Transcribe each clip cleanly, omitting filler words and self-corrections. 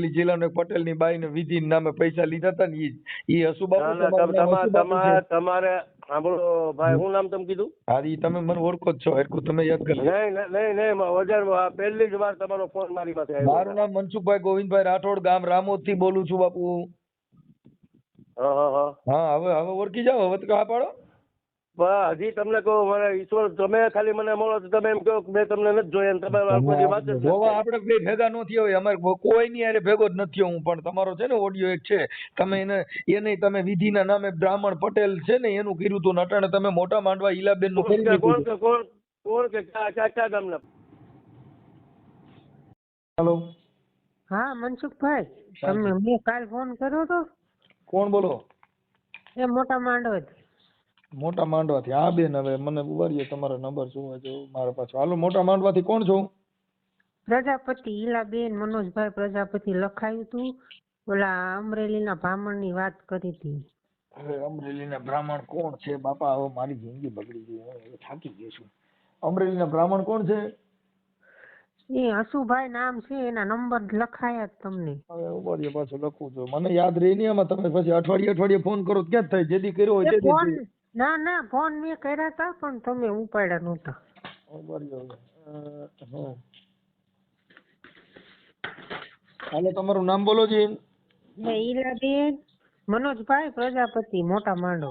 અમરેલી જિલ્લાનો પટેલ ની બાઈ ને વિધિ નામે પૈસા લીધા હતા ને ઈ હસુબાબુ ના ના તમારું નામ હસુબાબુ છે? તમારે સાંભળો ભાઈ, શું નામ તમે કીધું? હા ઈ તમે મને ઓળખો જ છો એટલું તમે યાદ કરી લો. નહીં વજન પહેલી જ વાર તમારો ફોન મારી પાસે આવ્યો. મારું નામ મનસુખભાઈ ગોવિંદભાઈ રાઠોડ, ગામ રામોદ થી બોલું છું બાપુ. હા હવે ઓળખી જાઓ, હવે તો હા પાડો. હજી તમને કહું, મને ઈશ્વર તમે ખાલી મને મળો તો તમે એમ કહો કે મેં તમને નથી જોયા ને તમે વાત જ નથી. આપણે બે ભેગા ન થયા હોય, અમારે કોઈ ની યારે ભેગો જ નથી હું, પણ તમારો છે ને ઓડિયો એક છે, તમે એને તમે વિધિના નામે બ્રાહ્મણ પટેલ છે ને એનું કર્યું હતું નટાણે તમે મોટા માંડવા ઈલાબેન નું કરી દીધું. કોણ કે ક્યાં ગામના? હેલો, હા મનસુખભાઈ, તમે મેં કાલ ફોન કર્યો તો. કોણ બોલો? એ મોટા માંડવા. મોટા માંડવાથી. હા બેન, હવે મને ઉવારીએ તમારો નંબર શું હોય છે મારા પાછો. હાલો, મોટા માંડવાથી કોણ છો? પ્રજાપતિ ઈલાબેન મનોજભાઈ પ્રજાપતિ લખાયું હતું. ઓલા અમરેલીના બ્રાહ્મણની વાત કરી હતી. હવે અમરેલીના બ્રાહ્મણ કોણ છે બાપા? હવે મારી જિંદગી બગડી ગઈ, હું થાકી ગયો છું. અમરેલીના બ્રાહ્મણ કોણ છે? એ હસુભાઈ નામ છે, એના નંબર લખાયા તમને. હવે ઉવારીએ પાછું લખું છું, મને યાદ રહી નહીં આમાં. તમે પછી અઠવાડિયે ફોન કરો ક્યાં થાય? જેદી કર્યો હોય તે ફોન ના ફોન મેં કર્યા હતા પણ તમે ઉપાડ્યા નહોતા. હાલો, તમારું નામ બોલો જી. ઈલાબેન મનોજભાઈ પ્રજાપતિ, મોટા માંડો.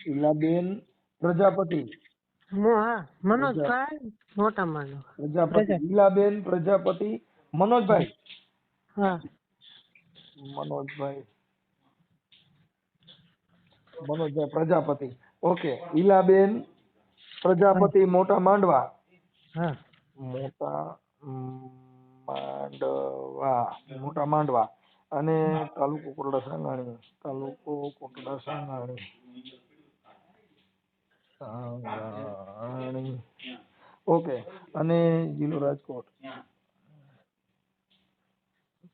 ઈલાબેન પ્રજાપતિ. હા, મનોજભાઈ મોટા માંડો. પ્રજાપતિ ઈલાબેન પ્રજાપતિ મનોજભાઈ. હા, મનોજભાઈ પ્રજાપતિ. ઓકે, ઈલાબેન પ્રજાપતિ, મોટા માંડવા. હા, મોટા માંડવા અને તાલુકો કોટડા સાંગાણી. ઓકે, અને જિલ્લો રાજકોટ.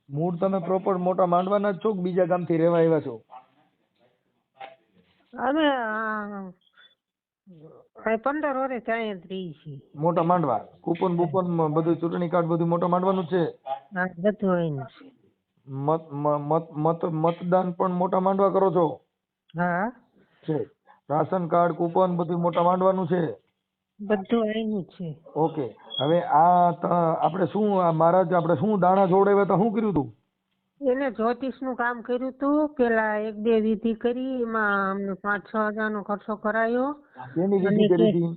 મૂળ તમે પ્રોપર મોટા માંડવાના જ છો કે બીજા ગામથી રહેવા આવ્યા છો? અમે 15 વર્ષ ત્યાં જ રહી છીએ. મોટા માંડવા કૂપન બુપન બધું ચૂંટણી કાર્ડ બધું મોટા માંડવાનું છે? હા, બધું એનું છે. મતદાન પણ મોટા માંડવા કરો છો? હા છે. રાશન કાર્ડ કૂપન બધું મોટા માંડવાનું છે? બધું એનું છે. ઓકે, હવે આપણે શું મહારાજ આપણે શું દાણા જોડાવ્યા હતા, શું કર્યું હતું? એને જ્યોતિષ નું કામ કર્યું હતું. પેલા 1-2 વિધિ કરી, એમાં અમને 5-6 હજાર નો ખર્ચો કરાયો. કેની વિધિ કરી હતી?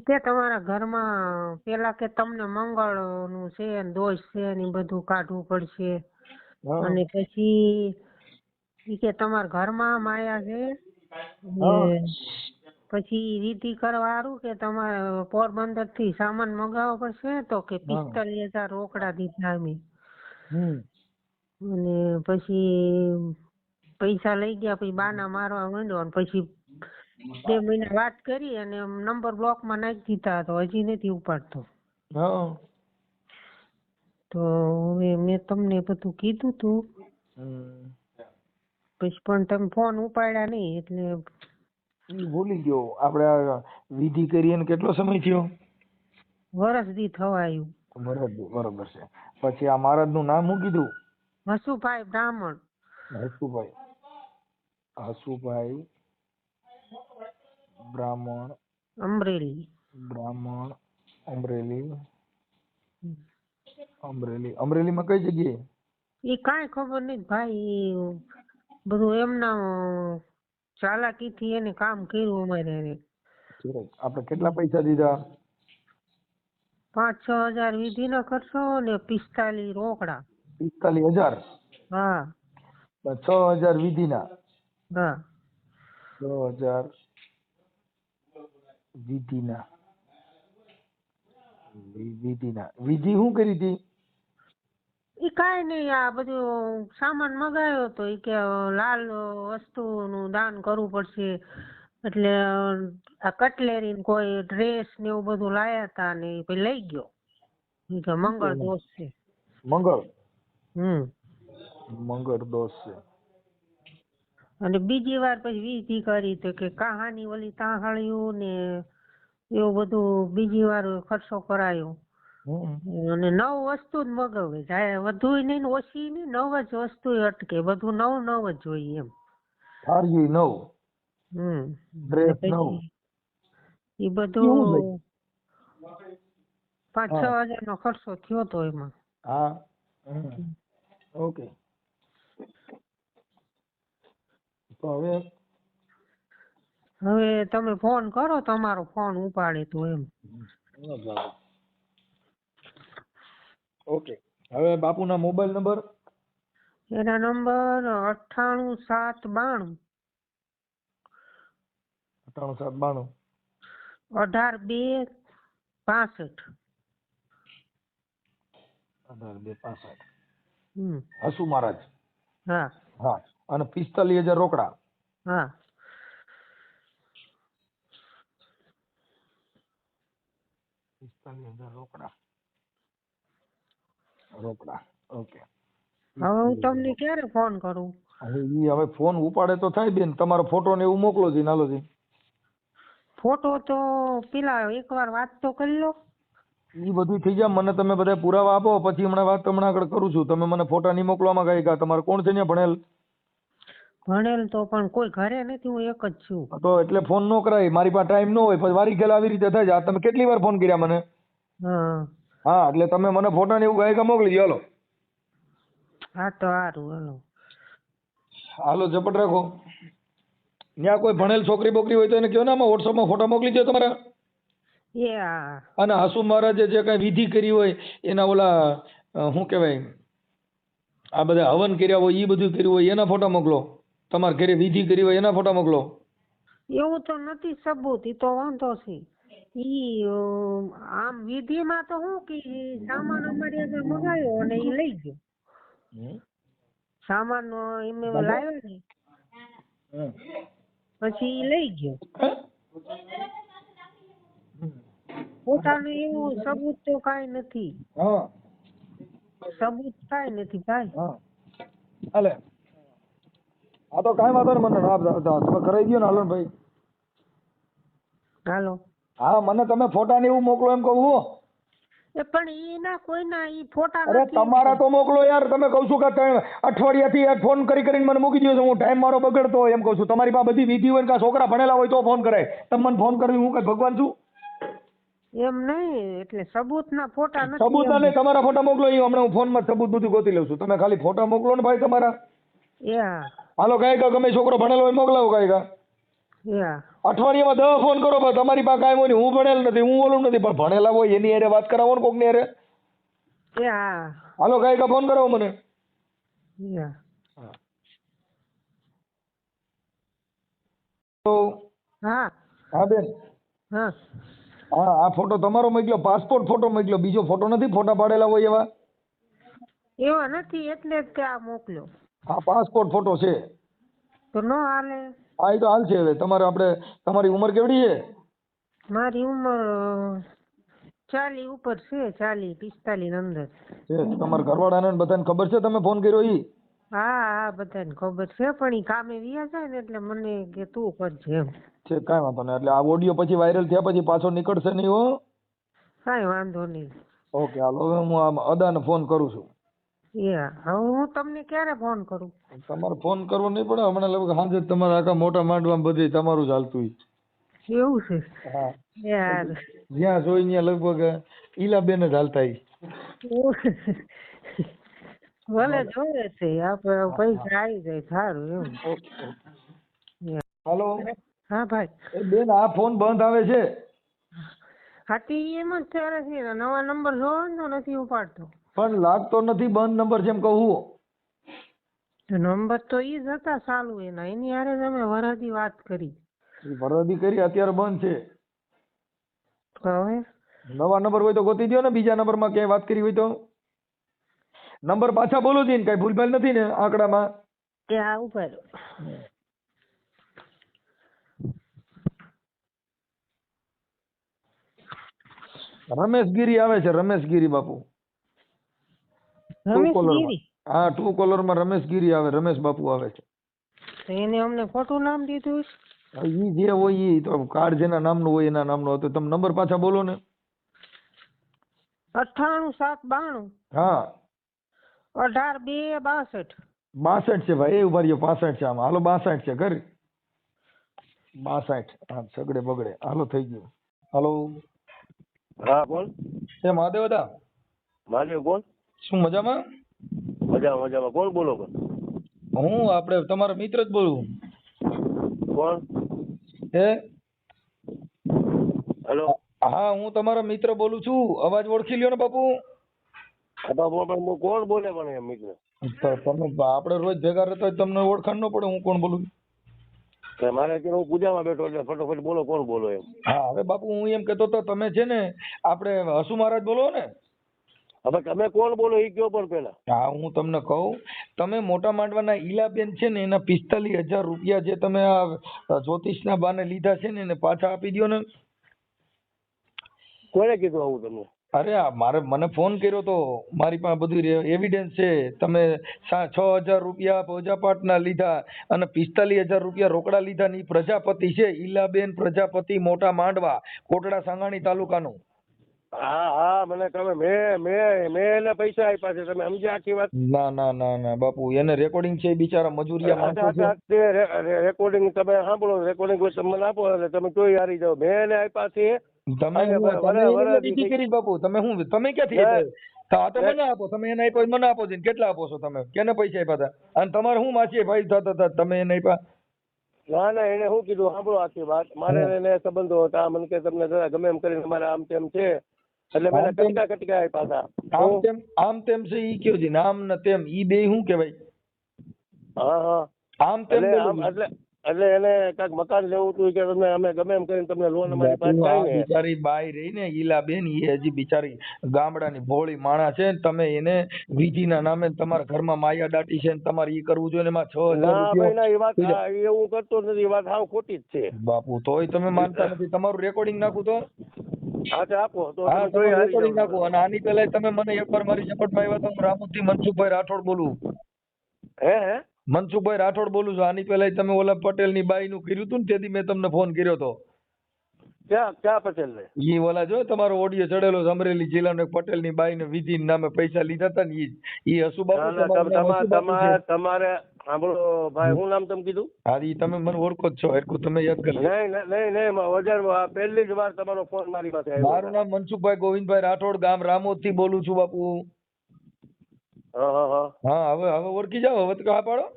કે તમારા ઘરમાં પેલા કે તમને મંગળ નું છે ને દોષ છે ને બધું કાઢવું પડશે. અને પછી કે તમારા ઘરમાં માયા છે. પછી વિધિ કરવા હારું કે તમારે પોરબંદર થી સામાન મંગાવવો પડશે. તો કે 45,000 રોકડા દીધા અમે. અને પછી પૈસા લઈ ગયા. પછી બાના મારવા માંડ્યો અને પછી 2 મહિના વાત કરી અને નંબર બ્લોક માં નાખી દીધા. તો હજી નથી ઉપાડતો. તો હવે મેં તમને બધું કીધું તું, પછી પણ તમે ફોન ઉપાડ્યા નહીં એટલે ભૂલી ગયો. આપણે વિધિ કરી એને કેટલો સમય થયો? વરસ દી થવા આવ્યું. બરોબર છે. પછી આ મહારાજ નું નામ શું કીધું? હસુભાઈ બ્રાહ્મણ. હસુભાઈ બ્રાહ્મણ, અમરેલી. અમરેલીમાં કઈ જગ્યાએ? એ કાંઈ ખબર નહીં ભાઈ, બધું એમના ચાલાકી થી એને કામ કર્યું અમારે. આપણે કેટલા પૈસા દીધા? 5-6 હજાર વિધિ ના ખર્ચો ને 45 રોકડા. 45,000? હા. 6,000 વિધિના? હા. 6,000 વિધિના. વિધિ શું કરી હતી? એ કાંઈ નહીં, આ બધું સામાન મગાવ્યો તો. એ કે લાલ વસ્તુ નું દાન કરવું પડશે. એટલે આ કટલેરી કોઈ ડ્રેસ ને એવું બધું લાયા હતા ને એ લઈ ગયો. કે મંગળ દોષ છે. મંગળ દોષ છે. અને બીજી વાર પછી વિધિ કરી તો કે કહાની ઓલી તાહળ્યું ને એવું બધું બીજી વાર ખર્ચો કરાયો અને નવ વસ્તુ જ મગાવે જાય, વધુ નહીં ને ઓછી નહીં, નવ જ વસ્તુ અટકે, બધું નવ જ જોઈએ એમ. થાળી નવ, ડ્રેસ નવ, એ બધું 5-6 હજાર નો ખર્ચો થયો તો એમાં. હા ઓકે. તો હવે તમે ફોન કરો, તમારો ફોન ઉપાડે તો એમ. ઓકે. હવે બાપુના મોબાઈલ નંબર? એના નંબર 98 792 18 2 65. 18 2 65. હસુ મહારાજ. હા હા. અને 45,000 રોકડા? હા. 45,000 રોકડા. ઓકે. હવે હું તમને ક્યારે ફોન કરું? હવે ફોન ઉપાડે તો થાય બેન, તમારો ફોટો ને એવું મોકલો જી નાલોજી. ફોટો તો પેલા એકવાર વાત તો કરી લો. ઈ બધું થઈ જાય, મને તમે બધા પુરાવા આપો, પછી હમણાં વાત તમને આગળ કરું છું. તમે મને ફોટા નહીં મોકલવામાં કઈ કા તમારે કોણ છે ને ભણેલ? ભણેલ તો પણ કોઈ ઘરે નથી, હું એક જ છું. તો એટલે ફોન નો કરાય, મારી પાસે ટાઈમ ન હોય, પછી વારી ખેલ આવી રીતે થાય છે. આ તમે કેટલી વાર ફોન કર્યા મને? હા એટલે તમે મને ફોટા ને એવું ગાયકા મોકલી દો. હાલો હા તો સારું. હાલો ઝપટ રાખો. ત્યાં કોઈ ભણેલ છોકરી બોકરી હોય તો એને કહો ને, આમાં વોટ્સઅપમાં ફોટા મોકલી દો તમારા. અને હાસુ મહારાજે જે કઈ વિધિ કરી હોય એના ઓલા શું કહેવાય, આ બધા હવન કર્યા હોય, એ બધું કર્યું હોય એના ફોટા મોકલો. તમારા ઘરે વિધિ કરી હોય એના ફોટા મોકલો. એવું તો નથી સબૂત, ઈ તો વાંધો છે. ઈ આમ વિધિમાં તો હું કે સામાન અમારી આગળ મગાવ્યો અને ઈ લઈ ગયો. સામાન એમને લાવ્યો ને પછી ઈ લઈ ગયો. પોતાનું એવું સબૂત તો કાઈ નથી. સબૂત કાઈ નથી ભાઈ. હાલે આ તો કાઈ વાંધો નહીં, મને તમે કરાવી દો ને. હાલો ભાઈ. હાલો. હા મને તમે ફોટા ને એવું મોકલો એમ કહું. પણ એના કોઈના ઈ ફોટા અરે નથી. તમારા તો મોકલો યાર. તમે કહું છું કે અઠવાડિયાથી ફોન કરીને મને મૂકી દો છો, હું ટાઈમ મારો બગડતો હોય એમ કહું છું. તમારી પાસે બધી વિધિ હોય ને છોકરા ભણેલા હોય તો ફોન કરાય. તમે મને ફોન કરી, હું કઈ ભગવાન છું? એમ નહીં, એટલે સબૂત ના ફોટા નથી. સબૂત ના નહીં, તમારા ફોટા મોકલો. હમણાં હું ફોન માં સબૂત બધું ગોતી લઉં છું. તમે ખાલી ફોટા મોકલો ને ભાઈ તમારા. હાલો ગાયકા ગમે છોકરો ભણેલો હોય મોકલાવો ગાયકા. અઠવાડિયામાં 10 ફોન કરો, પણ તમારી પાસે કાંઈ હોય નહીં. હું ભણેલ નથી, હું ઓલું નથી, પણ ભણેલા હોય એની હારે વાત કરાવો ને કોકની હારે. હાલો ગાયકા ફોન કરાવો મને. હા બેન. હા આ ફોટો તમારો મોકલ્યો, પાસપોર્ટ ફોટો મોકલ્યો, બીજો ફોટો નથી ફોટા પાડેલા હોય એવા? એવા નથી એટલે જ આ મોકલ્યો. હા પાસપોર્ટ ફોટો છે તો નો હાલે? હા એ તો હાલ છે. હવે તમારી ઉંમર કેવડી છે? મારી ઉંમર 40 ઉપર છે, 40-45 અંદર છે. તમારા ઘરવાળાને બધાને ખબર છે તમે ફોન કર્યો ઈ? હા બધાને ખબર છે, પણ ઈ કામે વ્યા જાય ને એટલે મને કે તું કરજે એમ છે. કાંઈ વાંધો નહીં. એટલે આ ઓડિયો પછી વાયરલ થયા પછી પાછો નીકળશે નહીં હો? કાંઈ વાંધો નહીં. ઓકે હાલો. હવે હું આમ અદાને ફોન કરું છું. હવે હું તમને ક્યારે ફોન કરું? તમારે ફોન કરવો નહીં પડે. હમણાં લગભગ સાંજે તમારા આખા મોટા માંડવામાં બધે તમારું જ હાલતું. એવું છે? હા યાર જ્યાં જોઈ ત્યાં લગભગ ઈલાબેન જ હાલતા. ભલે જોવે છે આપણે પૈસા આવી જાય સારું એમ. હાલો. હા ભાઈ. બેન આ ફોન બંધ આવે છે. હાથી એમ જ ત્યારે છે, નવા નંબર જોવો ને તો નથી ઉપાડતો. પણ લાગતો નથી બંધ નંબર છે એમ કહું. નંબર તો ઈ જ હતા ચાલુ એના, એની હારે તમે વરદી વાત કરી. વરદી કરી, અત્યારે બંધ છે. હવે નવા નંબર હોય તો ગોતી દો ને. બીજા નંબર માં ક્યાંય વાત કરી હોય તો નંબર પાછા બોલો જી. કઈ ભૂલભાલ નથી ને આંકડામાં? ત્યાં ઉપર રમેશગીરી આવે છે. રમેશગીરી બાપુ. રમેશગીરી? હા ટ્રુ કોલર માં રમેશગીરી આવે. રમેશ બાપુ આવે છે. એને અમને ખોટું નામ દીધું. ઈ જે હોય ઈ તો કાર્ડ જેના નામનું હોય એના નામનું હતું. તમે નંબર પાછા બોલો ને. 98 792 હા 18 2 62. 62 છે ભાઈ, એ ઉભા રહ્યો, 65 છે આમાં. હાલો 62 છે ઘર 62. હા સગડે બગડે. હાલો થઈ ગયું. હાલો હા બોલ. એ મહાદેવ હતા. મહાદેવ બોલ. શું મજામાં? મજામાં કોણ બોલો? હું આપણે તમારો મિત્ર જ બોલું. કોણ? હે હેલો. હા હું તમારો મિત્ર બોલું છું. અવાજ ઓળખી લ્યો ને બાપુ. કોણ બોલે પણ એમ મિત્ર? તો તમે આપણે રોજ ભેગા રહેતા હોય તમને ઓળખાણ ન પડે હું કોણ બોલું? મારે અત્યારે હું પૂજામાં બેઠો એટલે ફટોફટ બોલો કોણ બોલો એમ. હા હવે બાપુ હું એમ કહેતો તો તમે છે ને આપણે હસુ મહારાજ બોલો ને? હવે તમે કોણ બોલો એ કયો પણ પેલા. હા હું તમને કહું, તમે મોટા માંડવાના ઈલાબેન છે ને એના 45,000 રૂપિયા જે તમે આ જ્યોતિષના બાને લીધા છે ને એને પાછા આપી દો ને. કોને કીધું આવું તમને? અરે મને ફોન કર્યો તો, મારી પાસે બધું એવિડન્સ છે. તમે 6,000 રૂપિયા પૂજાપાઠના લીધા અને 45,000 રૂપિયા રોકડા લીધા ને ઈ પ્રજાપતિ છે, ઈલાબેન પ્રજાપતિ, મોટા માંડવા, કોટડા સાંગાણી તાલુકાનું. હા મને તમે મેં એને પૈસા આપ્યા છે, તમે સમજ્યા આખી વાત? ના બાપુ એને રેકોર્ડિંગ છે, બિચારા મજૂરિયા માણસો છે. રેકોર્ડિંગ તમે સાંભળો, રેકોર્ડિંગ તમે આપો એટલે તમે ચોઈ હારી જાઓ. મેં એને આપ્યા છે. તમે બીજી કરી બાપુ, તમે ક્યાંથી આપ્યા? તો મને આપો, તમે એને આપ્યો મને આપો છે. કેટલા આપો છો તમે? કેને પૈસા આપ્યા હતા? અને તમારે શું માસી ભાઈ થતા હતા તમે એને આપ્યા? ના એને શું કીધું સાંભળો આખી વાત. મારે એને સંબંધો હતા, મને કે તમને ગમે એમ કરીને મારે આમ તેમ છે એટલે મેં કટકા આપ્યા હતા. આમ તેમ છે ઈ કયો છે? આમ ને તેમ ઈ બે શું કહેવાય? હા આમ તેમ એટલે એને કાંઈક મકાન લેવું હતું કે તમે અમે ગમે એમ કરીને તમને લોન અમારી પાસે થાય ને. બિચારી બાઈ રહી ને ઈલાબેન, ઈ હજી બિચારી ગામડાની ભોળી માણસ છે ને તમે એને વિધિના નામે તમારા ઘરમાં માયા દાટી છે ને તમારે ઈ કરવું જોઈએ ને એમાં 6,000 રૂપિયા. એ વાત એવું કરતો નથી, એ વાત હાવ ખોટી જ છે બાપુ. તોય તમે માનતા નથી. તમારું રેકોર્ડિંગ નાખું તો? હા તો આપો તો. હા તમે રેકોર્ડિંગ નાખો. અને આની પહેલા તમે મને એકવાર મારી સપોર્ટમાં આવ્યા હતા. હું રામોદથી મનસુખભાઈ રાઠોડ બોલું. હે મનસુખભાઈ રાઠોડ બોલું છું. આની પહેલા તમે ઓલા પટેલની બાઈનું કર્યું હતું ને તેથી મેં તમને ફોન કર્યો હતો. ક્યાં પટેલ ને? ઈ ઓલા જો તમારો ઓડિયો ચડેલો છે, અમરેલી જિલ્લાનો પટેલની બાઈને વિધિ નામે પૈસા લીધા હતા ને ઈ હસુ બાપુ. તમારે સાંભળો ભાઈ, શું નામ તમે કીધું? હા ઈ તમે મને ઓળખો જ છો, એટલું તમે યાદ કરી. નહીં વજન પહેલી જ વાર તમારો ફોન મારી પાસે આવ્યો. મારું નામ મનસુખભાઈ ગોવિંદભાઈ રાઠોડ, ગામ રામોદથી બોલું છું બાપુ. હા હવે ઓળખી જાઓ. હવે તો હા પાડો.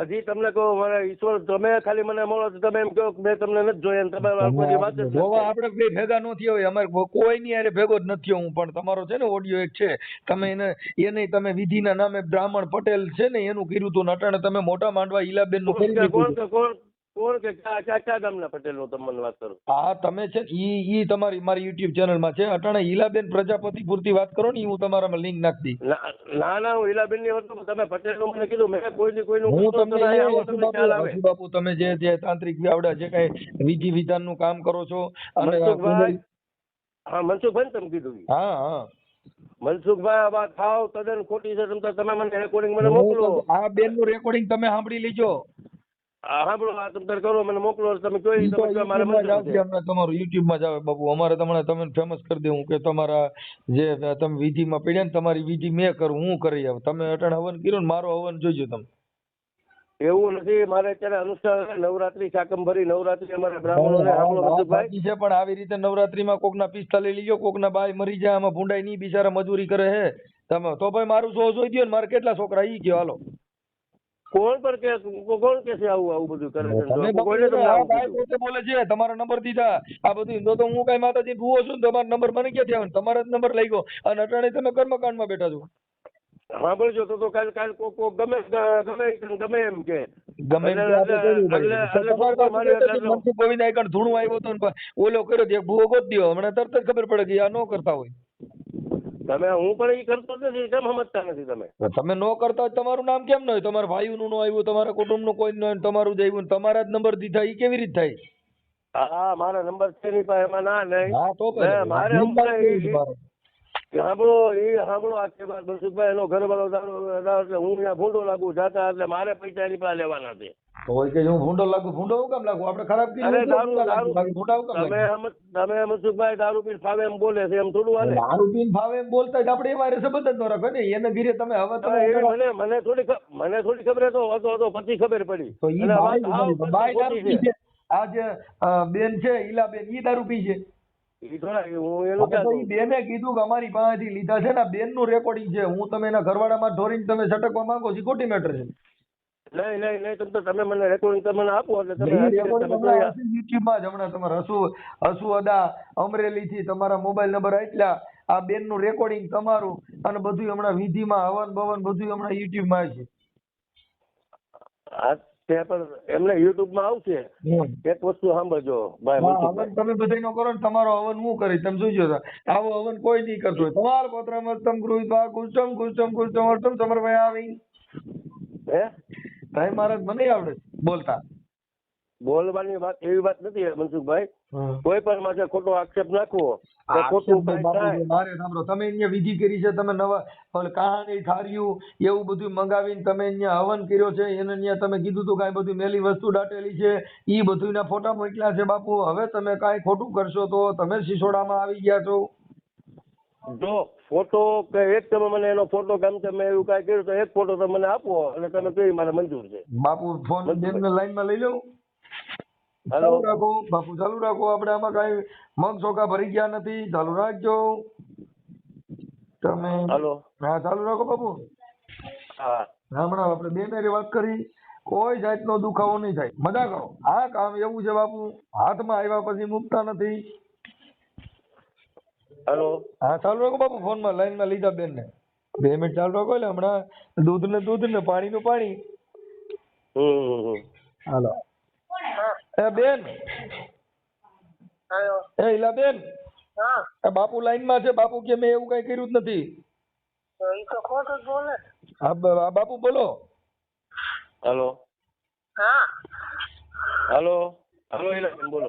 હજી તમને કહું, મને ઈશ્વર તમે ખાલી મને મળો તો તમે એમ કહો મેં તમને નથી જોયા. તમે આપણે બે ભેગા ન થયા હોય, અમારે કોઈ ની હારે ભેગો જ નથી હું. પણ તમારો છે ને ઓડિયો એક છે, તમે એને તમે વિધિના નામે બ્રાહ્મણ પટેલ છે ને એનું કર્યું હતું. અટાણે તમે મોટા માંડવા ઈલાબેન નું કરી દીધું. કોણ કે કયા ગામના પટેલ નું તમે વાત કરો? હા તમે છે ઈ તમારી મારી યુટ્યુબ ચેનલ માં છે. અટાણે ઈલાબેન પ્રજાપતિ પૂરતી વાત કરો ને, હું તમારામાં લિંક નાખી દી. ના હું ઈલાબેન ની વાત, તમે પટેલ નું મને કીધું. મેં કોઈનું હું તમને બાપુ તમે જે તાંત્રિક વ્યાવડા જે કઈ વિધિ વિધાન નું કામ કરો છો અને મનસુખભાઈ તમે કીધું. હા મનસુખભાઈ આ વાત ખાવ તદ્દન ખોટી છે. તમે મને રેકોર્ડિંગ મને મોકલો. આ બેન નું રેકોર્ડિંગ તમે સાંભળી લેજો. સાંભળો આ તમે કરો મને મોકલો. તમે જોઈ તમારું યુટ્યુબ માં જ આવે બાપુ. અમારે તમને ફેમસ કરી દેવું કે તમારા જે તમે વિધિમાં પડ્યા ને તમારી વિધિ મેં કરું, હું કરી આવું. તમે અટાણે હવન કર્યો ને, મારો હવન જોઈજો તમે. એવું નથી, મારે અત્યારે અનુષ્ઠાન નવરાત્રી શાકંભરી નવરાત્રી અમારે બ્રાહ્મણોને છે. પણ આવી રીતે નવરાત્રીમાં કોકના 45 લીજો, કોકના બાય મરી જાય, આમાં ભૂંડાઈ નહીં, બિચારા મજૂરી કરે હે. તમે તો ભાઈ મારું સો જોઈ દો ને, મારે કેટલા છોકરા ઈ ગયો. હાલો કોણ કે છે આવું બધું કરે છે? બોલે છે તમારા નંબર દીધા આ બધું. તો હું કઈ માતાજી ભૂવો છું ને તમારો નંબર મને ક્યાંથી આવે? તમારા જ નંબર લઈ ગયો અને અટાણે તમે કર્મકાંડમાં બેઠા છો. સાંભળજો તો કાલ ગમે એમ કે મનસુખ ગોવિંદ આઈકણ ધૂણું આવ્યો હતો ઓલો કર્યો એક ભૂવો ગોત દો. હમણાં તરત જ ખબર પડે કે આ ન કરતા હોય. તમે હું પણ એ કરતો નથી, કેમ સમજતા નથી? તમે ન કરતા હોય તમારું નામ કેમ ન હોય? તમારા ભાઈનું ન આવ્યું, તમારા કુટુંબનું કોઈ ન હોય, તમારું જ આવ્યું, તમારા જ નંબર દીધા, એ કેવી રીતે થાય? હા મારા નંબર છે નહીં પાસે એમાં ના નહીં. હા તો મારે સાંભળો આખી વાત. મનસુખભાઈ એનો ઘરવાળો હું ત્યાં ભૂંડો લાગુ જાતા એટલે મારે પૈસા એની પાસે લેવાના છે. તો હોય કે હું ભૂંડો લાગુ, ભૂંડો હું કામ લાગુ? આપણે ખરાબ અરે કીધું દારૂ ભૂંડા હું કામ લાગુ? તમે મનસુખભાઈ દારૂ પીને ફાવે એમ બોલે છે એમ થોડું હાલે. દારૂ પીને ફાવે એમ બોલતા હોય તો આપણે એવા સંબંધ જ ન રાખો ને. એને ઘીરે તમે હવે તમે મને થોડી ખબર હતો પછી ખબર પડી. તો ઈ અને બાઈ વાત હાવ બાઈ દારૂ ખોટી પી છે. આ જે બેન છે ઈલાબેન, ઈ દારૂ પી છે. ઈ થોડા હું એનું હવે તો ક્યાં ઈ બેને કીધું કે અમારી પાસેથી લીધા છે ને, બેન નું રેકોર્ડિંગ છે. હું તમે એના ઘરવાળામાં ઢોરીને તમે છટકવા માંગો છો, ખોટી મેટર છે. નહીં તમે મને રેકોર્ડિંગ તમે આપો એટલે તમે યુટ્યુબમાં જ હમણાં તમારે હસુ અદા અમરેલી થી તમારા મોબાઈલ નંબર આટલા, આ બેન નું રેકોર્ડિંગ તમારું અને બધું હમણાં વિધિમાં હવન બવન બધું હમણાં યુટ્યુબમાં છે. હા તે પણ એમને યુટ્યુબમાં આવશે. એક વસ્તુ સાંભળજો ભાઈ મનસુખભાઈ, હવન તમે બધાય નો કરો ને, તમારો હવન હું કરી તમે જોજો. આવો હવન કોઈ નહીં કરતો હોય. તમારા પત્રમસ્તમ ગૃહીત્વા કુષ્ટમ કુષ્ટમ કુષ્ટમ અર્થમ સમર્પય આવી. હે ભાઈ મહારાજ મને આવડે બોલતા. બોલવાની વાત એવી વાત નથી મનસુખભાઈ. કોઈ પણ માથે ખોટો આક્ષેપ નાખવો આ ખોટું આક્ષેપ કાંઈ થાય. બાપુ મારે સાંભળો, તમે અહીંયા વિધિ કરી છે, તમે નવા કહાની થાળીયું એવું બધું મંગાવીને તમે અહીંયા હવન કર્યો છે, એને અહીંયા તમે કીધું તું કાંઈ બધું મેલી વસ્તુ દાટેલી છે, ઈ બધુંના ફોટા મોકલ્યા છે બાપુ. હવે તમે કાંઈ ખોટું કરશો તો તમે સિસોડામાં આવી ગયા છો. જો ફોટો કે એક તમે મને એનો ફોટો ગમ છે મેં એવું કાંઈ કર્યું તો એક ફોટો તમે મને આપો એટલે તમે કહી મારે મંજૂર છે. બાપુ ફોન બેનને લાઈનમાં લઈ લઉં? હાલો ચાલુ રાખો બાપુ, ચાલુ રાખો. આપણે આમાં કાંઈ મગ ચોખા ભરી ગયા નથી. ચાલુ રાખજો તમે. હાલો હા ચાલુ રાખો બાપુ. હા હમણાં આપણે બે મેરી વાત કરી, કોઈ જાતનો દુખાવો નહીં થાય. મજા કરો. આ કામ એવું છે બાપુ, હાથમાં આવ્યા પછી મૂકતા નથી. હાલો હા ચાલુ રાખો બાપુ. ફોનમાં લાઈનમાં લીધા બેન ને 2 મિનિટ ચાલુ રાખો. એટલે હમણાં દૂધ ને પાણી નું પાણી. હાલો એ બેન, એ ઈલા બેન, બાપુ લાઈન માં છે. બાપુ કે મેં એવું કઈ કર્યું જ નથી. હા બાપુ બોલો. હાલો હાલો હાલો ઈલા બોલો.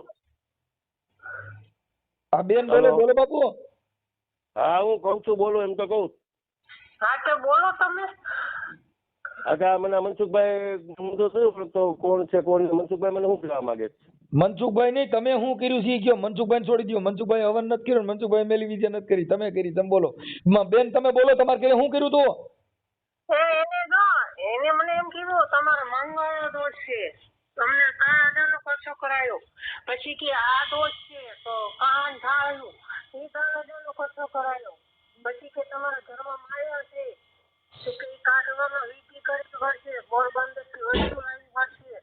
આ બેન બોલો. બોલો બાપુ. હા હું કઉ છું બોલો એમ તો કઉ. હા તો બોલો તમે. અચ્છા મને મનસુખભાઈ હું તો કોણ છે કોણ મનસુખભાઈ મને શું કહેવા માંગે છે? મનસુખભાઈ નહીં, તમે શું કર્યું છે કયો. મનસુખભાઈ છોડી દો. મનસુખભાઈ હવન નથી કર્યો, મનસુખભાઈ મેલી વિજય નથી કરી, તમે કરી. તમે બોલો બેન, તમે બોલો. તમારે ઘરે શું કર્યું તું? એને મને એમ કીધું તમારે મંગળનો દોષ છે, તમને કાળાનો ખર્ચો કરાયો. પછી કે આ દોષ છે તો કાન થાળ્યું, એ કાળાનો ખર્ચો કરાયો. પછી કે તમારા ઘરમાં માયા છે તો કે કાઢવામાં વીટી કરી પડશે, પોરબંદર થી વસ્તુ લાવી પડશે,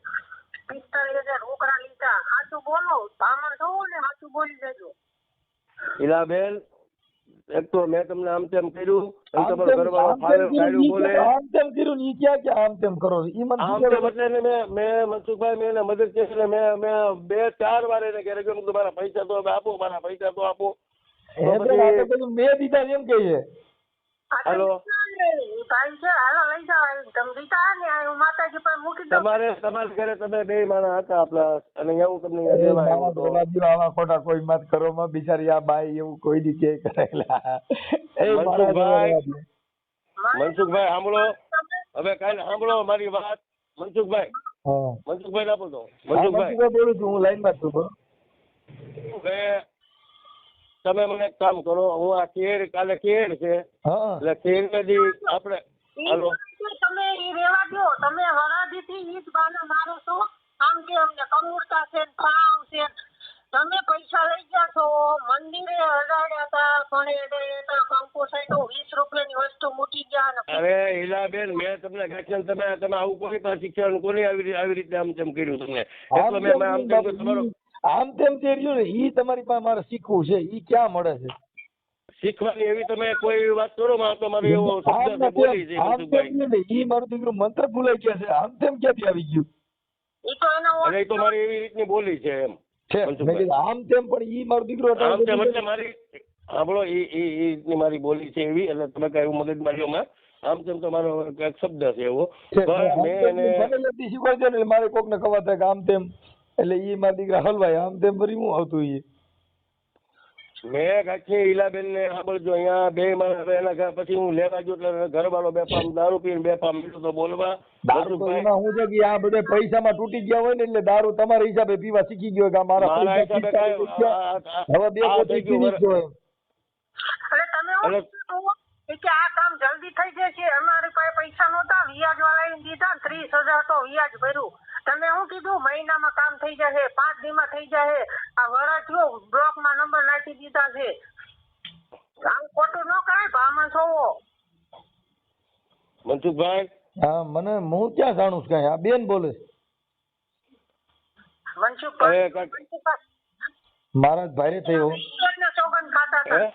45,000 રોકડા લીધા. સાચું બોલો, બ્રાહ્મણ થવું ને સાચું બોલી જજો. ઈલાબેન એક તો મેં તમને આમ તેમ કર્યું, તમારો ઘરવાળો ફાવે કાઢ્યું બોલે. આમ તેમ કર્યું ને ઈ ક્યાં ક્યાં આમ તેમ કરો છો? ઈ મને આમ તેમ એટલે મેં મનસુખભાઈ મેં એને મદદ કરી એટલે મેં 2-4 વાર એને ઘરે ગયો. મારા પૈસા તો આપો, મારા પૈસા તો આપો. મેં દીધા એમ કે છે. હાલો ભાઈ છે, હાલો લઈ જાવ. તમે દીધા ને હું માતાજી પર મૂકી દઉં. તમારા ઘરે તમે 2 માણસ હતા આપણા અને એવું તમને દેવા આવ્યો હતો. આવા ખોટા કોઈ મત કરો માં. બિચારી આ બાઈ એવું કોઈ દી કે કરેલા. મનસુખભાઈ સાંભળો હવે, કાલે સાંભળો મારી વાત. મનસુખભાઈ આપો તો. મનસુખભાઈ બોલું છું, હું લાઈન માં છું. તમે મને એક કામ કરો, હું આ કાલે કેર છે એટલે કેર નદી આપણે હાલો તમે ઈ રેવા દો. તમે વરાદી થી ઈ જ બાને મારો છો. આમ કે અમને કમુરતા છે, ફાવ છે. તમે પૈસા લઈ ગયા છો, મંદિરે અડાડ્યા હતા, પણ કંકુ સાઈડ 20 રૂપિયાની વસ્તુ મૂકી ગયા. અરે હીલાબેન મેં તમને ગાંઠિયા તમે આવું કોઈ પણ શિક્ષણ કોની આવી રીતે આમ તેમ કર્યું તમને? એટલે મેં આમ તેમ તમારો આમ તેમ તેર્યું ને ઈ તમારી પાસે મારે શીખવું છે. ઈ ક્યાં મળે છે શીખવાની? એવી તમે કોઈ વાત કરો માં તો મારે એવો શબ્દ બોલી છે. ઈ મારું દીકરું મંત્ર ભૂલાઈ ગયા છે. આમ તેમ ક્યાંથી આવી ગયું? અને તો મારી એવી રીતની બોલી છે એમ. આમ તેમ પણ ઈ મારું દીકરો આમ તેમ એટલે મારી સાંભળો ઈ રીતની મારી બોલી છે એવી. એટલે તમે કઈ એવું મગજ માર્યો આમ તેમ તો મારો એક શબ્દ છે એવો. શીખવાડે ને મારે કોક ને ખબર થાય કે આમ તેમ એટલે ઈ મારા દીકરા હલવાય. આમ તેમ ફરી હું આવતું ઈ મેં કાચી ઈલાબેન ને સાંભળજો અહીંયા બે મારા એના ઘર પછી હું લેવા ગયો એટલે ઘરવાળો બેફામ દારૂ પીને બેફામ મીઠું તો બોલવા દારૂ તો એમાં શું છે કે આ બધે પૈસામાં તૂટી ગયા હોય ને એટલે દારૂ તમારા હિસાબે પીવા શીખી ગયો કે આ મારા મારા પૈસા હિસાબે પીતા થઈ ગયા. હવે બે પોતે પીવી જ જોઈએ. એટલે તમે શું કીધું કે આ કામ જલ્દી થઈ જશે, અમારી પાસે પૈસા નહોતા, વ્યાજ વાળાએ દીધા 30,000 તો વ્યાજ ભર્યું. તમે શું કીધું મહિનામાં કામ થઈ જશે, 5 દીમાં થઈ જશે, આ વરસ થયો બ્લોકમાં નંબર નાખી દીધા છે. આમ ખોટું ન કરાય ભામાં સોવો. મનસુખભાઈ હા મને હું ક્યાં જાણું છું કઈ, આ બેન બોલે છે. મનસુખભાઈ મારા જ ભારે થયો, સોગંદ ખાતા હતા.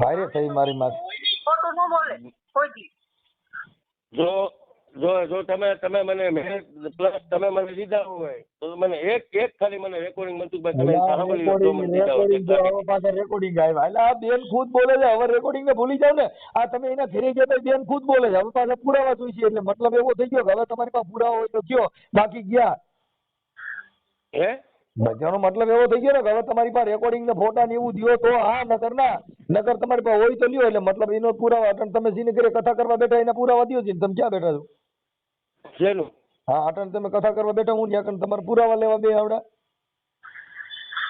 ભારે થઈ મારી માથે. ખોટું ન બોલે કોઈ દી. જો જો જો તમે મને પ્લસ તમે મને દીધા હોય તો મને એક ખાલી મને રેકોર્ડિંગ મનસુખભાઈ તમે સાંભળી લો તો મને દીધા હોય. હવે પાછા રેકોર્ડિંગ આવ્યા એટલે આ બેન ખુદ બોલે છે. હવે રેકોર્ડિંગ ને ભૂલી જાવ ને, આ તમે એના ઘરે ગયા તો બેન ખુદ બોલે છે. હવે પાછા પુરાવા જોઈશે એટલે મતલબ એવો થઈ ગયો કે હવે તમારી પાસે પુરાવા હોય તો કયો, બાકી ગયા. હે બધાનો મતલબ એવો થઈ ગયો ને કે હવે તમારી પાસે રેકોર્ડિંગ ને ફોટા ને એવું દિયો તો હા, નકર ના. નકર તમારી પાસે હોય તો લ્યો એટલે મતલબ એનો પુરાવા. અટણ તમે જેને ઘરે કથા કરવા બેઠા એના પુરાવા દો છે. તમે ક્યાં બેઠા છો? શેનું? હા અટણ તમે કથા કરવા બેઠા હું ત્યાં તમારે પુરાવા લેવા બે આવડા.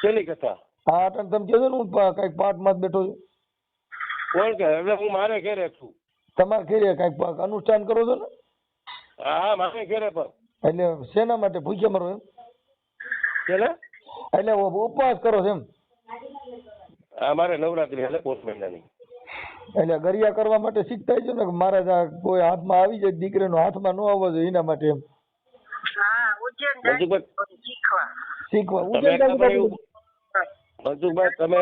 શેની કથા? હા અટણ તમે કહો છો ને હું કઈક પાઠમાં જ બેઠો છું. કોણ કે? એટલે હું મારે ઘેરે છું. તમારે ઘરે કઈક અનુષ્ઠાન કરો છો ને? હા મારે ઘેરે પણ. એટલે શેના માટે ભૂખ્યા મરો એમ? એટલે ઉપવાસ કરો છો એમ? મારે નવરાત્રી એટલે પોષ મહિનાની. એટલે ગરિયા કરવા માટે શીખતા છો ને કે મારા કોઈ હાથમાં આવી જાય, દીકરીનો હાથમાં ન આવવો જોઈએ એના માટે એમ? હા ઉજ્જૈન જાય શીખવા મનસુખભાઈ તમે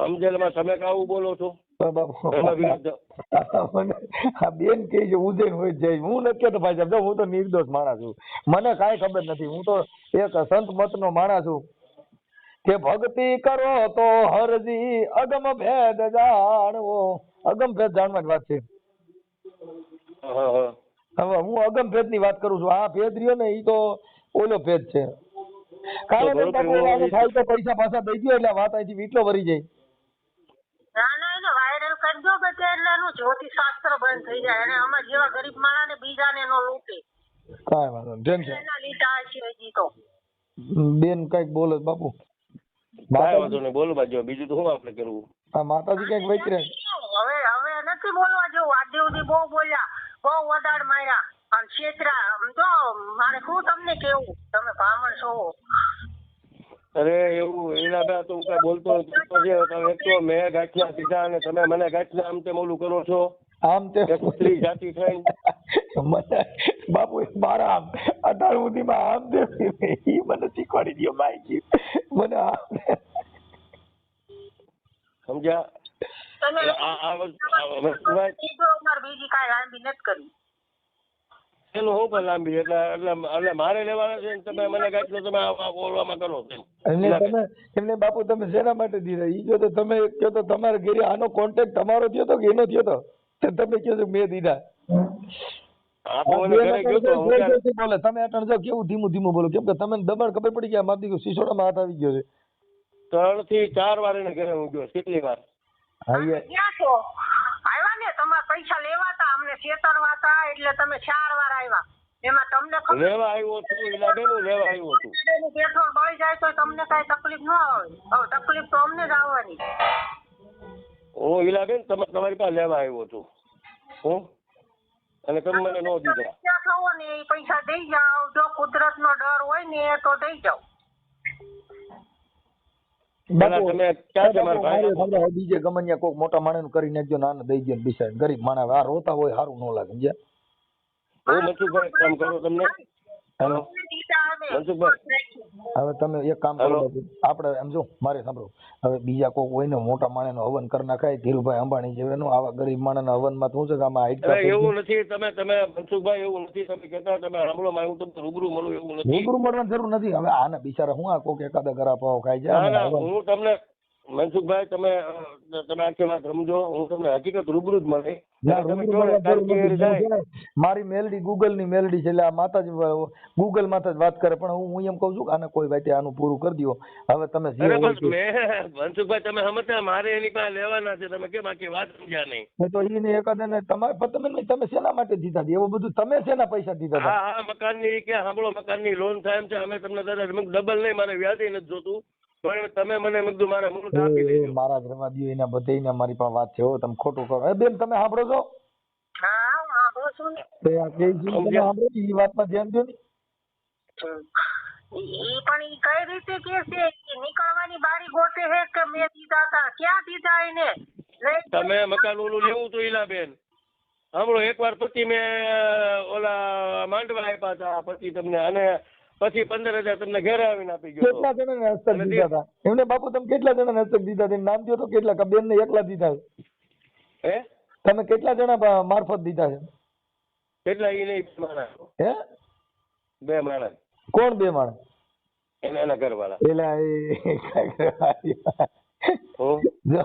સમજેલમાં તમે કાવું બોલો છો? બેન કે છે ઉજ્જૈન હોય જાય. હું નથી કેતો ભાઈ સાહેબ, હું તો નિર્દોષ માણસ છું, મને કાંઈ ખબર નથી. હું તો એક સંત મત નો માણસ છું કે ભક્તિ કરો તો હરજી અગમ ભેદ જાણવો. અગમ ભેદ જાણવાની વાત છે. હવે હું અગમ ભેદ ની વાત કરું છું. આ ભેદ રહ્યો ને એ તો ઓલો ભેદ છે. કારણ થાય તો પૈસા પાછા દઈ દો એટલે વાત અહીંથી વીટલો વરી જાય. વાયરલ કરજો બધે એટલે એનું જ્યોતિષ શાસ્ત્ર બંધ થઈ જાય અને અમાર જેવા ગરીબ માણસને બીજાને નો લૂટે. કાંઈ વાંધો નહીં, ટેન્શન એના લીધા છે હજી તો. બેન કઈક બોલે બાપુ. કાંઈ વાંધો નહીં, બોલો બાજુ બીજું તો શું આપણે કરવું? હા માતાજી કઈક વૈતરે હવે નથી બોલવા જેવું. આદિ સુધી બહુ બોલ્યા, બહુ વડાડ માર્યા અને છેતરા. જો મારે શું તમને કેવું, તમે બ્રાહ્મણ છો. અરે એવું એના તો હું કઈ બોલતો નથી. એક તો મેં ગાંઠિયા દીધા અને તમે મને ગાંઠિયા આમ તેમ ઓલું કરો છો. આમ તે સ્ત્રી જાતિ થઈ મને બાપુ મારા આમ 18 સુધીમાં આમ તે ઈ મને શીખવાડી દો માઈકી મને સમજ્યા? બીજી કાંઈ લાંબી નથી કરી. એનું હું પણ લાંબી એટલે મારે લેવાના છે. તમે મને ગાંઠિયો તમે બોલવામાં કરો એમને બાપુ તમે શેના માટે દીધા? ઈ જો તો તમે કહો તો તમારા ઘરે આનો કોન્ટેક્ટ તમારો થયો તો કે એનો થયો તો? તમે કહો છો મેં દીધા. બોલે તમે અટણ જાવ કેવું ધીમું ધીમું બોલો, કેમ કે તમે દબાણ ખબર પડી ગયા મારી દીકરો સિસોડામાં હાથ આવી ગયો છે. 3 થી 4 વાર એને ઘરે હું ગયો. કેટલી વાર ક્યાં છો? આવ્યા ને તમારા પૈસા લેવાતા, અમને છેતરવા હતા એટલે તમે 4 વાર આવ્યા. એમાં તમને ખબર લેવા આવ્યો છું ઈલાબેન, લેવા આવ્યો છું. પેટ્રોલ બળી જાય તો તમને કાંઈ તકલીફ ન આવે. હવે તકલીફ તો અમને જ આવવાની. હું ઈલાબેન તમારી પાસે લેવા આવ્યો છું હું, અને તમે મને ન દીધા. ક્યાં થવો ને એ પૈસા દઈ જાઓ. જો કુદરત નો ડર હોય ને તો દઈ જાઓ. બીજે ગમનિયા કોક મોટા માણસ કરી નાખજો, નાના દઈ દો બિચાર ગરીબ માણસ. આ રોતા હોય સારું ન લાગે. સમજ્યા? મનસુખભાઈ કામ કરો તમને. હેલો મનસુખભાઈ, હવે તમે એક કામ કરો આપડે એમ જો મારે સાંભળો, હવે બીજા કોક હોય ને મોટા માણસ નો હવન કરી નાખાય, ધીરુભાઈ અંબાણી જેવાનું. આવા ગરીબ માણસ ના હવન માં શું છે કે આમાં એવું નથી. તમે મનસુખભાઈ એવું નથી તમે કહેતા. તમે સાંભળો હું તમને રૂબરૂ મળું એવું નથી. રૂબરૂ મળવાની જરૂર નથી. હવે આને બિચારા હું આ કોક એકાદા ગરા પાવ ખાઈ જાય. મનસુખભાઈ તમે આખી વાત સમજો. હું તમને હકીકત રૂબરૂ જ મળી. ના, તમે રૂબરૂ કહો ને મળવા જરૂર તારીખ નથી. જાય. હું છે ને, મારી મેલડી ગૂગલ ની મેલડી છે, એટલે આ માતાજી ગૂગલ માં જ વાત કરે. પણ હું એમ કઉ છું કે આને કોઈ વાતે આનું પૂરું કરી દો. હવે તમે જે અરે હોય બસ મેં મનસુખભાઈ તમે સમજતા મારે એની પાસે લેવાના છે. તમે કેમ આખી વાત સમજ્યા નહીં? તો એને એકાદ ને તમે શેના માટે દીધા હતા એવું બધું? તમે શેના પૈસા દીધા હતા? હા મકાનની કે સાંભળો, મકાનની લોન થાય એમ છે. અમે તમને દાદા ડબલ નહીં, મારે વ્યાજે નથી જોતું. પણ તમે મને કીધું મારા મુહૂર્ત આપી દેજો. મારા જ રવા દો, એના બધે મારી પાસે વાત છે. તમે ખોટું કરો. બેન તમે સાંભળો છો? હા વાંધો છું ને. તો આ કે છે તમે સાંભળો, એ વાતમાં ધ્યાન દો ને. ઈ પણ ઈ કઈ રીતે કે છે કે નીકળવાની બારી ગોતે છે કે મેં દીધા હતા? ક્યાં દીધા એને? તમે મકાન ઓલું લેવું તો ઈલાબેન સાંભળો, એકવાર પછી મેં ઓલા માંડવા આપ્યા હતા. પછી તમને અને પછી 15,000 તમને ઘરે આવીને આપી ગયો. કેટલા જણાને હસ્તક દીધા હતા એમને? બાપુ તમે કેટલા જણાને હસ્તક દીધા હતા? નામ દો તો. કેટલા? બેન ને એકલા દીધા છે? હે તમે કેટલા જણા મારફત દીધા છે? કેટલા? ઈ નહીં, 2 માણસ. હે 2 માણસ. કોણ 2 માણસ? એના ઘરવાળા. એલા જો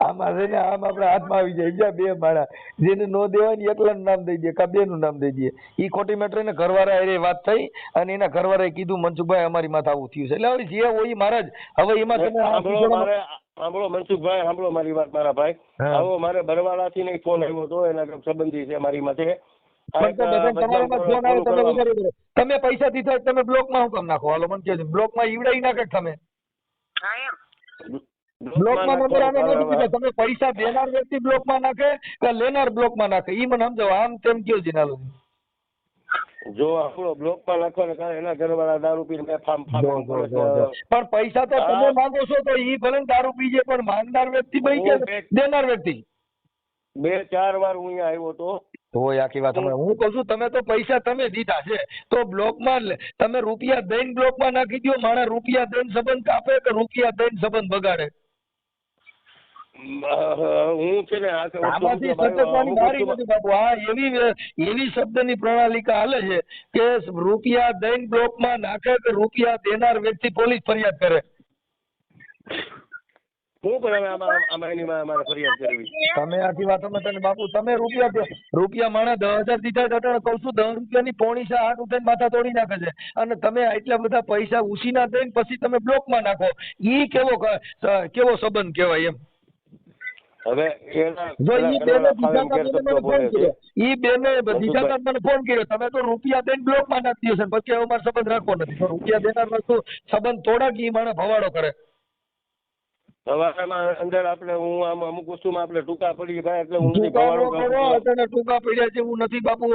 આમાં છે ને, આમ આપડે હાથમાં આવી જાય. બીજા 2 માણસ જેને નો દેવાય ને એકલાનું નામ દઈ દે, કા 2 નું નામ દઈ દે. ઈ ખોટી મેટર ને ઘરવાળા એ વાત થઈ અને એના ઘરવાળાએ કીધું મનસુખભાઈ અમારી માથે આવું થયું છે. એટલે હવે જે હોય મહારાજ, હવે એમાં તમે સાંભળો મનસુખભાઈ, સાંભળો મારી વાત મારા ભાઈ. આવો મારે બરવાળા થી નહીં ફોન આવ્યો હતો, એના સંબંધી છે મારી માથે. તમે પૈસા દીધા તમે બ્લોક માં હું કામ નાખો? હાલો મને કહો, બ્લોક માં ઈવડાઈ નાખે તમે? બ્લોક માં નંબર આને નથી દીધા. તમે પૈસા દેનાર વ્યક્તિ બ્લોક માં નાખે કે લેનાર બ્લોક માં નાખે? ઈ મને સમજાવો. આમ તેમ કયો છે નાલો. જો આપણો બ્લોક માં નાખવાને કારણે એના ઘરવાળા દારૂ પીને પણ પૈસા તો તમે માંગો છો તો ઈ ભલે દારૂ પીજે, પણ માંગનાર વ્યક્તિ ભાઈ કે દેનાર વ્યક્તિ? 2-4 વાર હું અહીંયા આવ્યો હતો. હોય આખી વાત. હું કઉ છું તમે તો પૈસા તમે દીધા છે તો બ્લોક માં તમે રૂપિયા દઈને બ્લોક માં નાખી દો. મારા રૂપિયા દઈને સંબંધ કાપે કે રૂપિયા દઈને સંબંધ બગાડે? હું છે ને આમાંથી સતતવાની બારી નથી બાપુ. આ એવી શબ્દની પ્રણાલિકા હાલે છે કે રૂપિયા દઈને બ્લોક માં નાખે કે રૂપિયા દેનાર વ્યક્તિ પોલીસ ફરિયાદ કરે. હું પણ આમાં એની મારે ફરિયાદ કરવી? તમે આખી વાતોમાં તને બાપુ તમે રૂપિયા માણસ 10,000 દીધા હતા. કઉ છું 10 રૂપિયાની પોણી છે, 8 ઉઠાઈને માથા તોડી નાખે છે. અને તમે એટલા બધા પૈસા ઉછીના દઈને પછી તમે બ્લોક માં નાખો. ઈ કેવો સંબંધ કહેવાય એમ? હવે જો ઈ બેને દીધા મને ફોન કર્યો, ઈ બેને દીધા મને ફોન કર્યો. તમે તો રૂપિયા દઈને બ્લોક માં નાખી દો પછી હવે મારે સંબંધ રાખવો નથી. રૂપિયા દેનાર વસ્તુ સંબંધ તોડા કે ઈ માણસ ભવાડો કરે. સવારમાં અંદર આપણે હું આમ અમુક વસ્તુમાં આપણે ટૂંકા પડી ભાઈ, એટલે હું ટૂંકા પડ્યા છે હું નથી બાપુ.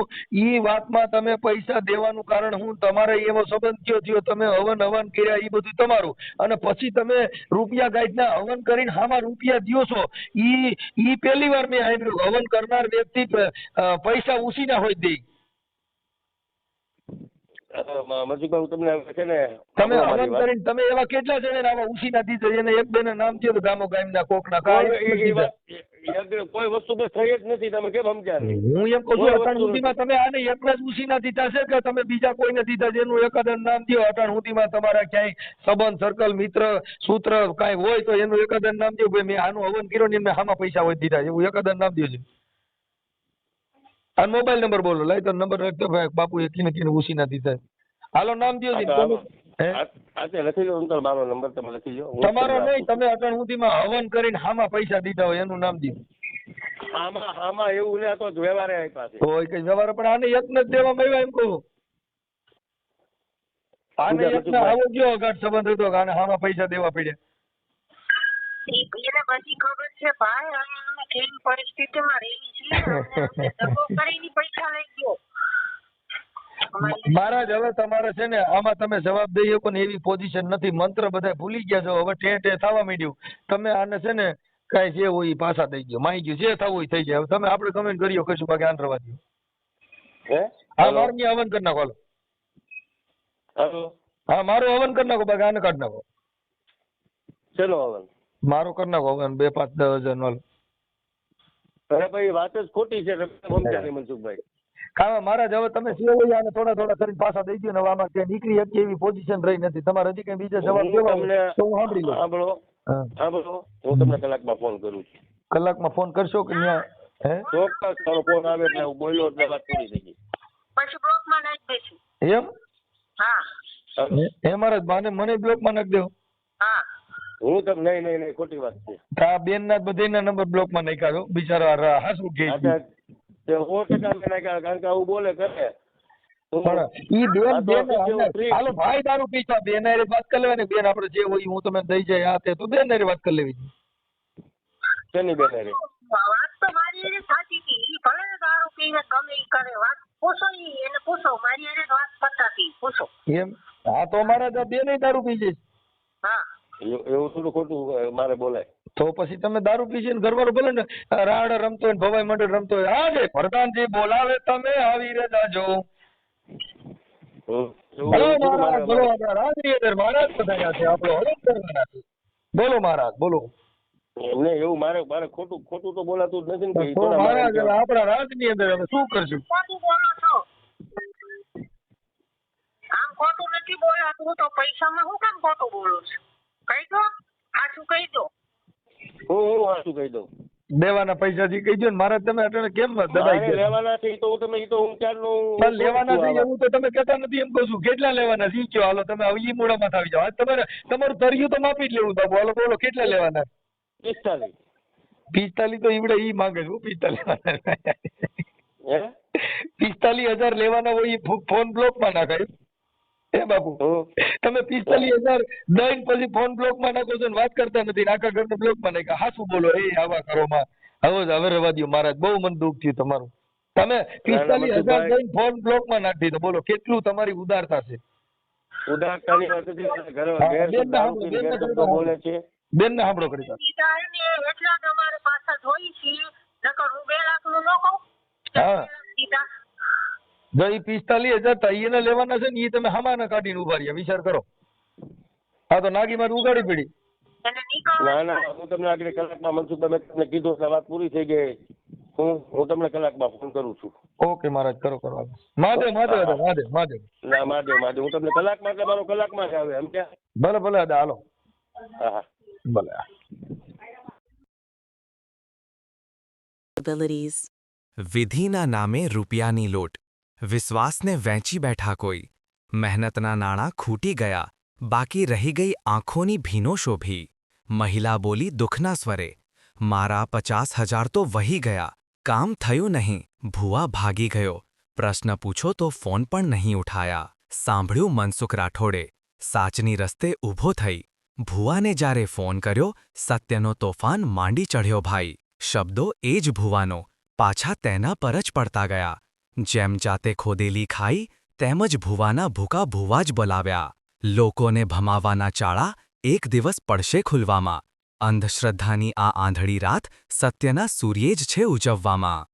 ઈ વાતમાં તમે પૈસા દેવાનું કારણ હું તમારે એવો સંબંધ કયો થયો, તમે હવન કર્યા એ બધું તમારું, અને પછી તમે રૂપિયા ગાઈડના હવન કરીને હામાં રૂપિયા દ્યો છો. ઈ પહેલી વાર મેં સાંભળ્યું. હવન કરનાર વ્યક્તિ પૈસા ઉછીના હોય દે. મજુભાઈ તમને છે ને, તમે હવન કરીને તમે એવા કેટલા જણા આવા ઉછીના દીધા? એને 1-2 ના નામ થયો ગામો ગામના કોકના કોઈ વસ્તુ બસ થઈ જ નથી. તમે કેમ સમજ્યા? હું એમ કહું છું અટાણ સુધીમાં તમે આને એક જ ઉછીના દીધા છે કે તમે બીજા કોઈને દીધા જેનું એકાદ નામ દો? અટાણ સુધીમાં તમારા ક્યાંય સંબંધ સર્કલ મિત્ર સૂત્ર કાંઈ હોય તો એનું એકાદ નામ દો. મેં આનું હવન કર્યો ને મેં હામાં પૈસા હોય દીધા એવું એકાદ નામ દો છે. આ મોબાઈલ નંબર બોલો, લાઈ તો નંબર રાખતો ભાઈ. બાપુ એકીને કીને ઉછીના દીધા. હાલો નામ દો. લખી લો મારો નંબર, તમે લખી લો. તમારો નહીં, તમે અટાણ સુધીમાં હવન કરીને હામાં પૈસા દીધા હોય એનું નામ દો. આમાં એવું ને તો વ્યવહારે આપ્યા છે. હોય કઈ વ્યવહાર, પણ આને એક જ દેવામાં આવ્યા એમ કહું. આને એક ને આવો ગયો અગાઢ સંબંધ હતો કે આને હામાં પૈસા દેવા પડ્યા. એને બધી ખબર છે ભાઈ. અમે કેવી પરિસ્થિતિમાં રહી છીએ, દગો કરીને પૈસા લઈ ગયો. મહારાજ હવે તમારે છે ને આમાં તમે જવાબ દઈ શકો ને એવી પોઝિશન નથી. મંત્ર બધા ભૂલી ગયા છો. હવે ઠે થવા માંડ્યું. તમે આને છે ને કઈ જે હોય એ પાછા દઈ ગયો, માઈ ગયું, જે થવું હોય થઈ જાય. હવે તમે આપણે કમેન્ટ કર્યો કશું બાકી આન રવા દો. હા મારું હવન કરી નાખો. હા મારું હવન કરી નાખો, બાકી આને કાઢી નાખો. ચલો હવન મારો કરી નાખો હવન. 2-5-10 હજાર. અરે ભાઈ વાત જ ખોટી છે મનસુખભાઈ. ખાવા મહારાજ હવે તમે સેવો આને થોડા કરીને પાછા દઈ દો ને. આમાં ક્યાંય નીકળી શકીએ એવી પોઝિશન રહી નથી. તમારે હજી કઈ બીજા જવાબ દેવા તો હું સાંભળી લઉં. હા. સાંભળો, હું તમને કલાકમાં ફોન કરું છું. કલાકમાં ફોન કરશો કે ન્યા હે ચોક્કસ તારો ફોન આવે એટલે હું બોલ્યો એટલે વાત પૂરી થઈ ગઈ. પછી બ્લોકમાં નાખી દઈશું. એમ હા એ મારા બાને મને બ્લોકમાં નાખી દેવો. હા હું તમને નહીં ખોટી વાત છે. આ બેન ના બધાના નંબર બ્લોકમાં નાખ્યા છો બિચારા હાસુ કે અચ્છા, તે 100% મેં નાખ્યા, કારણ કે આવું બોલે કરે. પણ ઈ આ બેન તો બેન free. હાલો ભાઈ દારૂ પીતા બેન હારે વાત કરી લેવાની. બેન આપણે જે હોય હું તમે દઈ જાય આ તે તો બેન હારે વાત કરી લેવી. શેની બેન હારે? વાત તો મારી એને સાચી હતી. ઈ ભલે દારૂ પીને ગમે ઈ કરે, વાત પૂછો ઈ એને પૂછો. મારી એને વાત કરતા હતી, પૂછો. એમ હા તો અમારા બેન દારૂ પી છે. હા એવું થોડું ખોટું મારે બોલાય? તો પછી તમે દારૂ પી છે ને ઘરવાળો ભલે ને રાડ રમતો હોય ભવાઈ મંડળ રમતો હોય હા જે પ્રધાનજી બોલાવે તમે આવી રે જાજો. એવું બોલો થોડું મહારાજ બોલો મારે- આપણા રાજની અંદર મહારાજ બધાયા છે આપણો હરણ કરવાના છે. બોલો મહારાજ બોલો. એમને એવું મારે ખોટું તો બોલાતું જ નથી ને કે ઈ તો થોડા મારે મહારાજ હવે આપણા રાજની અંદર હવે શું કરશું. ખોટું બોલો છો. આમ ખોટું નથી બોલાતું તો પૈસામાં હું કેમ ખોટું બોલું છું? કહી દો, સાચું કહી દો. હું આ શું કહી દઉં? દેવાના પૈસા જે કહી દો ને મહારાજ તમે અટાણે કેમ દબાઈ મારે ગયા? લેવાના છે ઈ તો હું ક્યારનું પણ લેવાના છે આવા. એવું તો તમે કહેતા નથી એમ કહું છું. કેટલા લેવાના છે ઈ કયો હાલો તમે હવે ઈ મૂળામાં આવી જાઓ. આજ તમારું તરિયું તો માપી જ લેવું બાબુ. હાલો બોલો કેટલા લેવાના? 45. 45 તો ઈવડે ઈ માંગે છે 45 હે? 45,000 લેવાના હોય ઈ ફોન બ્લોકમાં નાખાય એ બાબુ. હું તમે 45,000 દઈને પછી ફોન બ્લોકમાં નાખો છો ને વાત કરતા નથી. આખા ઘરને બ્લોકમાં નાખ્યા. હાસું બોલો એ આવા કરો માં. હવે રવા દ્યો મહારાજ બહુ મન દુઃખ થયું તમારું. તમે 45,000 દઈને ફોન બ્લોકમાં નાખી દીધો. બોલો કેટલું તમારી ઉદારતા છે. ઉદારતાની વાત નથી. હા, ઘેર બેન દારૂ ના પીને બેન ના ગેરશબ્દો બોલે છે. બેન ને સાંભળો કરી દો. ઈ તારે ને એટલા જ અમારે પાછા જોઈ છીએ. નકર હું 2 લાખનું ન કહું. હા. સીધા. જો ઈ 45,000 તો એને લેવાના છે ને ઈ તમે હમાના કાઢીને ઉભા રહ્યા વિચાર કરો. હા તો નાગી માં ઉગાડી પડી. એને નીકળવા ના હું તમને આગળ કલાકમાં મનસુખભાઈ મેં તમને કીધું એટલે વાત પૂરી થઈ ગઈ. હું તમને કલાકમાં ફોન કરું છું. ઓકે મહારાજ કરો. મહાદેવ મહાદેવ. ના મહાદેવ હું તમને કલાકમાં એટલે મારો કલાકમાં જ આવે એમ કે. ભલે દાદા હાલો. હા ભલે. abilities. વિધિના નામે રૂપિયાની લોટ, વિશ્વાસને વેચી બેઠા કોઈ, મહેનતના નાણાં ખૂટી ગયા, બાકી રહી ગઈ આંખોની ભીનો શોભી. મહિલા બોલી દુઃખના સ્વરે, મારા 50,000 તો વહી ગયા, કામ થયું નહીં, ભૂવા ભાગી ગયો, પ્રશ્ન પૂછો તો ફોન પણ નહીં ઉઠાયા. સાંભળ્યું મનસુખ રાઠોડે, સાચની રસ્તે ઊભો થઈ, ભૂવાને જ્યારે ફોન કર્યો, સત્યનો તોફાન માંડી ચઢ્યો ભાઈ. શબ્દો એ જ ભૂવાનો, પાછા તેના પર જ પડતા ગયા. જેમ જાતે ખોદેલી ખાઈ, તેમ જ ભૂવાના ભૂકા ભૂવા જ બોલાવ્યા. લોકોને ભમાવાના ચાળા એક દિવસ પડશે ખુલવામાં. અંધશ્રદ્ધાની આ આંધળી રાત સત્યના સૂર્યે જ છે ઉજવવામાં.